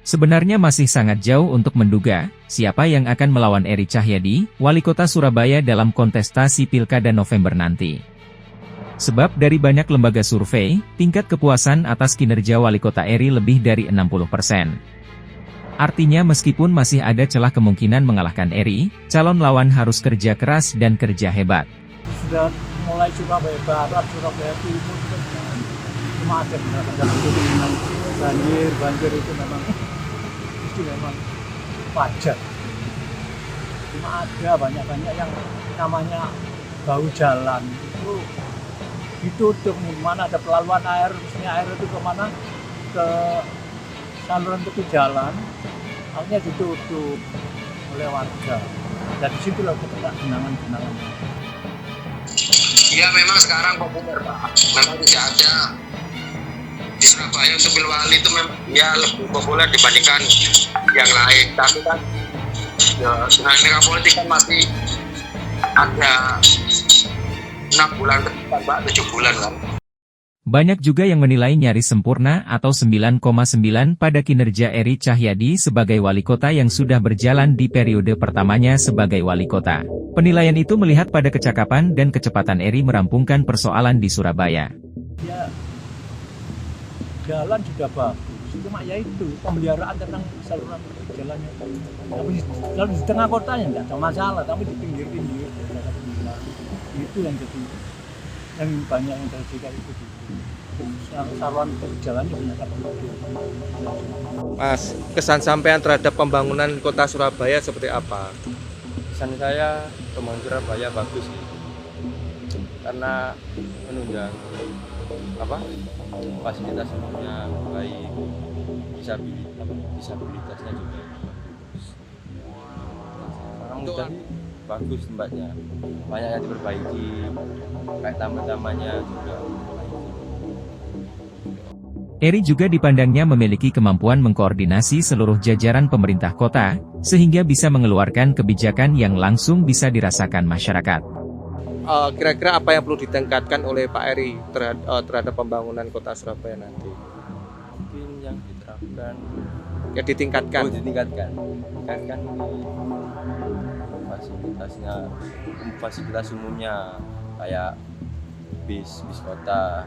Sebenarnya masih sangat jauh untuk menduga siapa yang akan melawan Eri Cahyadi, Wali Kota Surabaya dalam kontestasi Pilkada November nanti. Sebab dari banyak lembaga survei, tingkat kepuasan atas kinerja Wali Kota Eri lebih dari 60%. Artinya meskipun masih ada celah kemungkinan mengalahkan Eri, calon lawan harus kerja keras dan kerja hebat. Sudah mulai Surabaya Barat, Surabaya Timur, cuma ada banjir itu memang wajar. Cuma ada banyak yang namanya bau jalan itu ditutup nih, mana ada pelaluan air, misalnya air itu kemana, ke saluran tepi jalan, akhirnya ditutup oleh warga. Dan disitulah genangan-genangan. Ya memang sekarang populer Pak, memang tidak ada di Surabaya untuk pil wali itu memang ya lebih populer dibandingkan yang lain. Tapi kan ya dinamika politik kan masih ada 6 bulan ke depan Pak, 7 bulan kan. Banyak juga yang menilai nyaris sempurna atau 9,9 pada kinerja Eri Cahyadi sebagai wali kota yang sudah berjalan di periode pertamanya sebagai wali kota. Penilaian itu melihat pada kecakapan dan kecepatan Eri merampungkan persoalan di Surabaya. Ya, jalan sudah bagus, cuma ya itu pemeliharaan tentang saluran jalannya. Tapi kalau di tengah kotanya tidak ada masalah, tapi di pinggir-pinggir itu yang jadi yang banyak yang terjadi itu. Saluran jalannya banyak Mas, kesan sampean terhadap pembangunan kota Surabaya seperti apa? Kesan saya pembangunan Surabaya bagus sih, karena menunjang fasilitas umumnya baik, disabilitasnya juga bagus. Orang muda bagus tempatnya, banyak yang diperbaiki, kayak taman-tamannya juga. Eri juga dipandangnya memiliki kemampuan mengkoordinasi seluruh jajaran pemerintah kota, sehingga bisa mengeluarkan kebijakan yang langsung bisa dirasakan masyarakat. Kira-kira apa yang perlu ditingkatkan oleh Pak Eri terhadap pembangunan kota Surabaya nanti? Mungkin yang diterapkan Ya ditingkatkan. Tingkatkan ini fasilitas umumnya kayak bis kota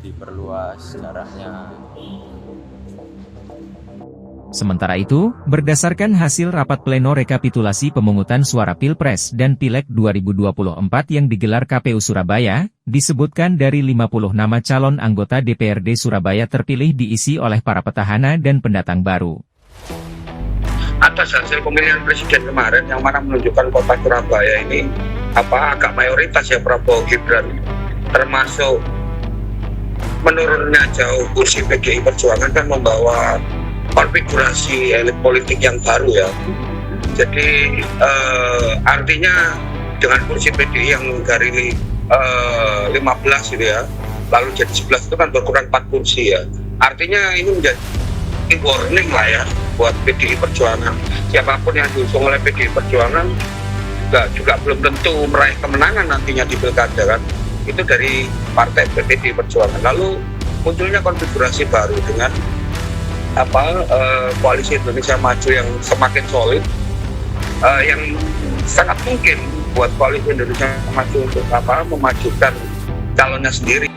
diperluas jaraknya. Sementara itu, berdasarkan hasil rapat pleno rekapitulasi pemungutan suara Pilpres dan Pileg 2024 yang digelar KPU Surabaya, disebutkan dari 50 nama calon anggota DPRD Surabaya terpilih diisi oleh para petahana dan pendatang baru. Atas hasil pemilihan presiden kemarin yang mana menunjukkan kota Surabaya ini agak mayoritas ya Prabowo Gibran, termasuk menurunnya jauh kursi PDI Perjuangan kan membawa konfigurasi elit politik yang baru ya. Jadi artinya dengan kursi PDI yang dari 15 gitu ya, lalu jadi 11 itu kan berkurang 4 kursi ya. Artinya ini menjadi warning lah ya buat PDI Perjuangan. Siapapun yang diusung oleh PDI Perjuangan juga belum tentu meraih kemenangan nantinya di pilkada kan. Itu dari partai PDI Perjuangan. Lalu munculnya konfigurasi baru dengan koalisi Indonesia Maju yang semakin solid, yang sangat mungkin buat koalisi Indonesia Maju untuk memajukan calonnya sendiri.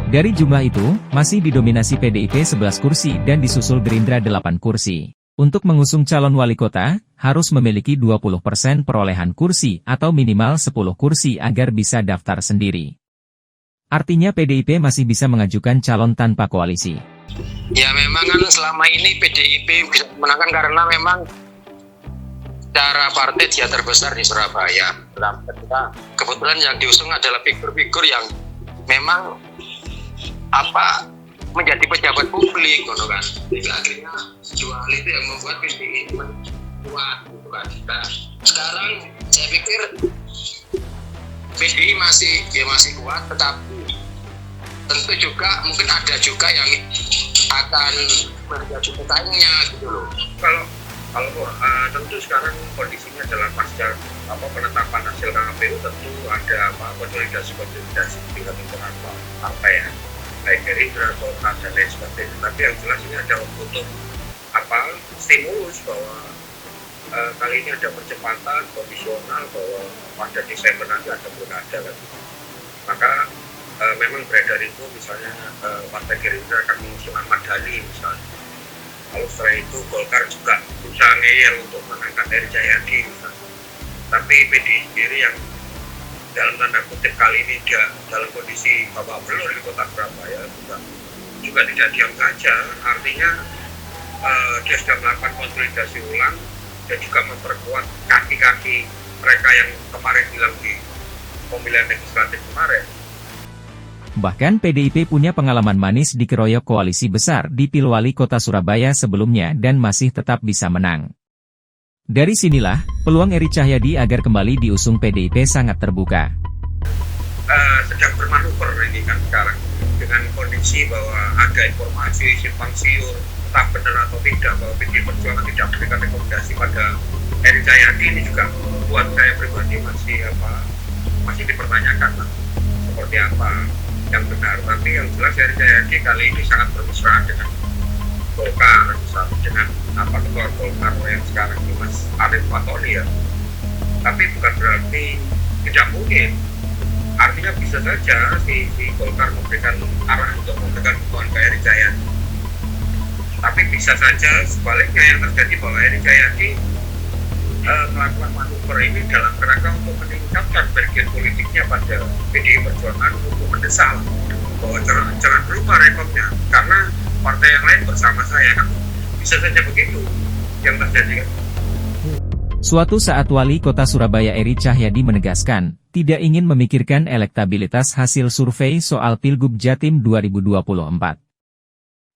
Dari jumlah itu, masih didominasi PDIP 11 kursi dan disusul Gerindra 8 kursi. Untuk mengusung calon wali kota, harus memiliki 20% perolehan kursi atau minimal 10 kursi agar bisa daftar sendiri. Artinya PDIP masih bisa mengajukan calon tanpa koalisi. Ya memang kan selama ini PDIP bisa memenangkan karena memang secara partai dia terbesar di Surabaya. Kebetulan yang diusung adalah figur-figur yang memang menjadi pejabat publik, kan. Jadi akhirnya dua hal itu yang membuat PDIP kuat, kan. Nah, sekarang saya pikir PDI masih kuat, tetapi tentu juga mungkin ada juga yang akan menjadi pesaingnya gitu loh. Kalau tentu sekarang kondisinya adalah pasca penetapan hasil KPU, tentu ada konsolidasi tingkat internal partai ya, baik Gerindra, Golkar dan lain sebagainya. Tapi yang jelas ini ada untuk stimulus bahwa kali ini ada percepatan kondisional bahwa pada Desember nanti ada pilkada kan. Maka memang beredar itu misalnya Partai Gerindra akan mengusung Ahmad Dhani misalnya. Lalu setelah itu Golkar juga berusaha ngeyel untuk mengangkat Eri Cahyadi misalnya. Tapi PDI sendiri yang dalam tanda kutip kali ini dia dalam kondisi babak belur di kota Surabaya juga tidak diam saja. Artinya dia sudah melakukan konsolidasi ulang dan juga memperkuat kaki-kaki mereka yang kemarin bilang di pemilihan legislatif kemarin. Bahkan PDIP punya pengalaman manis dikeroyok koalisi besar di Pilwali Kota Surabaya sebelumnya dan masih tetap bisa menang. Dari sinilah, peluang Eri Cahyadi agar kembali diusung PDIP sangat terbuka. Sedang bermanuver ini kan sekarang, dengan kondisi bahwa ada informasi simpang siur, entah benar atau tidak, bahwa PDI Perjuangan tidak memberikan rekomendasi pada Eri Cahyadi. Ini juga buat saya pribadi masih dipertanyakan seperti apa yang benar. Tapi yang jelas Eri Cahyadi kali ini sangat bermesra dengan Golkar, misalnya dengan ketua Golkar yang sekarang ini Mas Arief Watoni ya. Tapi bukan berarti tidak mungkin. Artinya bisa saja si Golkar memberikan arah untuk memberikan dukungan ke Eri Cahyadi. Tapi bisa saja sebaliknya yang terjadi bahwa Eri Cahyadi melakukan manuver ini dalam kerangka untuk meningkatkan bagian politiknya pada PDI Perjuangan untuk mendesak bahwa jangan berubah rekomnya karena partai yang lain bersama saya. Bisa saja begitu yang terjadi. Suatu saat Wali Kota Surabaya Eri Cahyadi menegaskan, tidak ingin memikirkan elektabilitas hasil survei soal Pilgub Jatim 2024.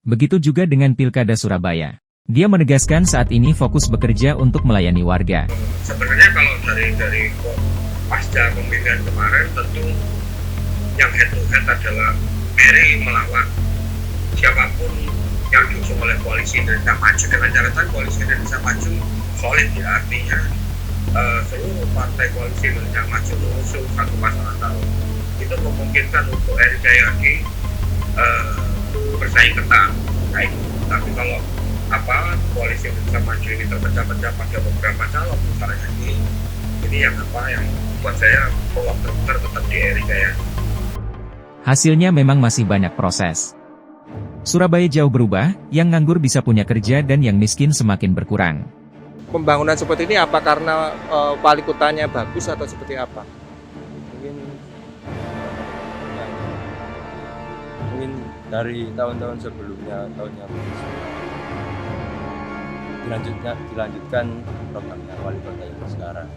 Begitu juga dengan Pilkada Surabaya. Dia menegaskan saat ini fokus bekerja untuk melayani warga. Sebenarnya kalau dari pasca pemilihan kemarin tentu yang head to head adalah Eri melawan siapapun yang diusung oleh Koalisi Indonesia Maju. Dengan catatan Koalisi Indonesia Maju solid ya, artinya seluruh partai Koalisi Indonesia Maju mengusung satu pasangan calon. Itu memungkinkan untuk Eri Cahyadi bersaing ketat. Tapi kalau Koalisi Indonesia Maju ini terpecah-pecah pada beberapa calon misalnya ini yang buat saya peluang terbesar tetap di Eri Cahyadi. Hasilnya memang masih banyak proses. Surabaya jauh berubah, yang nganggur bisa punya kerja dan yang miskin semakin berkurang. Pembangunan seperti ini apa karena wali kotanya bagus atau seperti apa? Mungkin dari tahun-tahun sebelumnya, tahunnya dilanjutkan programnya wali kota yang sekarang.